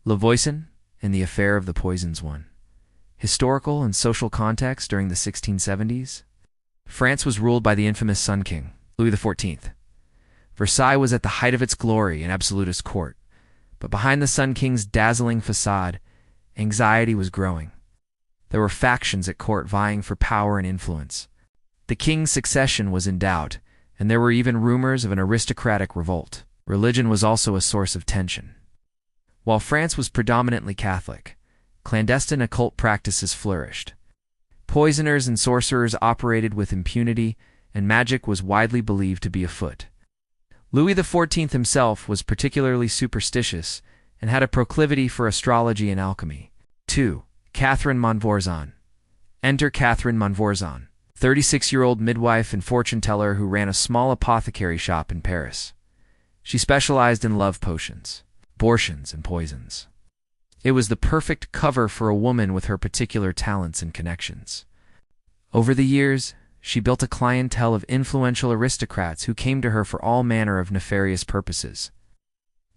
Voisin and the affair of the Poisons. 1. Historical and social context during the 1670s. France was ruled by the infamous Sun King, Louis XIV. Versailles was at the height of its glory and absolutist court, but behind the Sun King's dazzling facade, anxiety was growing. There were factions at court vying for power and influence. The king's succession was in doubt, and there were even rumors of an aristocratic revolt. Religion was also a source of tension. While France was predominantly Catholic, clandestine occult practices flourished. Poisoners and sorcerers operated with impunity, and magic was widely believed to be afoot. Louis XIV himself was particularly superstitious and had a proclivity for astrology and alchemy. 2. Catherine Monvoisin. Enter Catherine Monvoisin, 36-year-old midwife and fortune-teller who ran a small apothecary shop in Paris. She specialized in love potions, abortions, and poisons. It was the perfect cover for a woman with her particular talents and connections. Over the years, she built a clientele of influential aristocrats who came to her for all manner of nefarious purposes.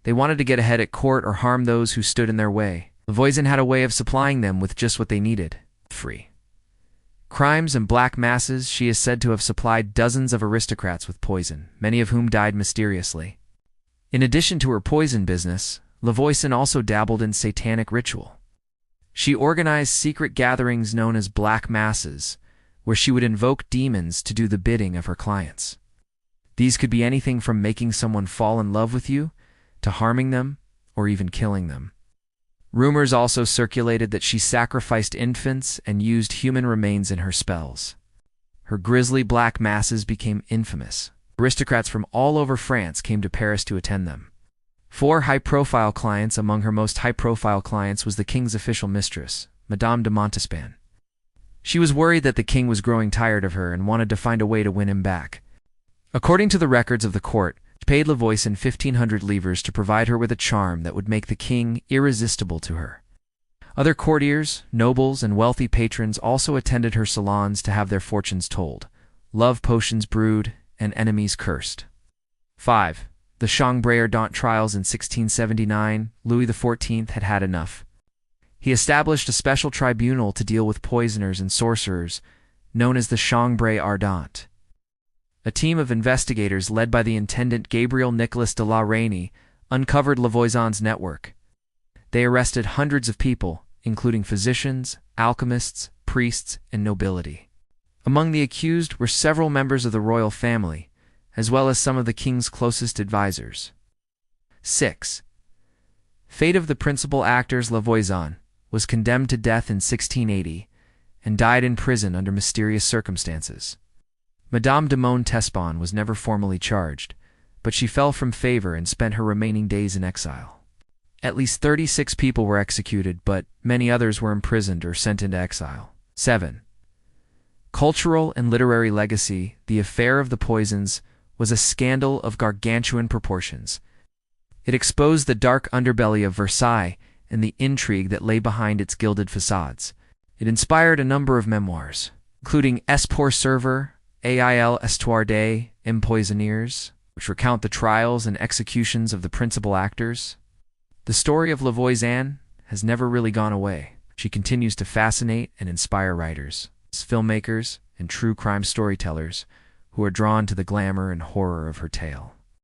They wanted to get ahead at court or harm those who stood in their way. Voisin had a way of supplying them with just what they needed, free. Crimes and black masses, she is said to have supplied dozens of aristocrats with poison, many of whom died mysteriously. In addition to her poison business, Voisin also dabbled in satanic ritual. She organized secret gatherings known as black masses, where she would invoke demons to do the bidding of her clients. These could be anything from making someone fall in love with you, to harming them, or even killing them. Rumors also circulated that she sacrificed infants and used human remains in her spells. Her grisly black masses became infamous. Aristocrats from all over France came to Paris to attend them. 4 high-profile clients. Among her most high-profile clients was the king's official mistress, Madame de Montespan. She was worried that the king was growing tired of her and wanted to find a way to win him back. According to the records of the court, she paid Voisin 1,500 livres to provide her with a charm that would make the king irresistible to her. Other courtiers, nobles, and wealthy patrons also attended her salons to have their fortunes told, love potions brewed, and enemies cursed. 5. The Chambre-Ardente trials in 1679, Louis XIV had had enough. He established a special tribunal to deal with poisoners and sorcerers, known as the Chambre-Ardente. A team of investigators led by the intendant Gabriel Nicolas de la Reynie uncovered Voisin's network. They arrested hundreds of people, including physicians, alchemists, priests, and nobility. Among the accused were several members of the royal family, as well as some of the king's closest advisors. 6. Fate of the principal actors. Voisin was condemned to death in 1680 and died in prison under mysterious circumstances. Madame de Montespan was never formally charged, but she fell from favor and spent her remaining days in exile. At least 36 people were executed, but many others were imprisoned or sent into exile. 7. Cultural and literary legacy. The affair of the Poisons was a scandal of gargantuan proportions. It exposed the dark underbelly of Versailles and the intrigue that lay behind its gilded facades. It inspired a number of memoirs, including Es pour servir, Ail Histoire des Empoisonneurs, which recount the trials and executions of the principal actors. The story of Voisin has never really gone away. She continues to fascinate and inspire writers, filmmakers, and true crime storytellers who are drawn to the glamour and horror of her tale.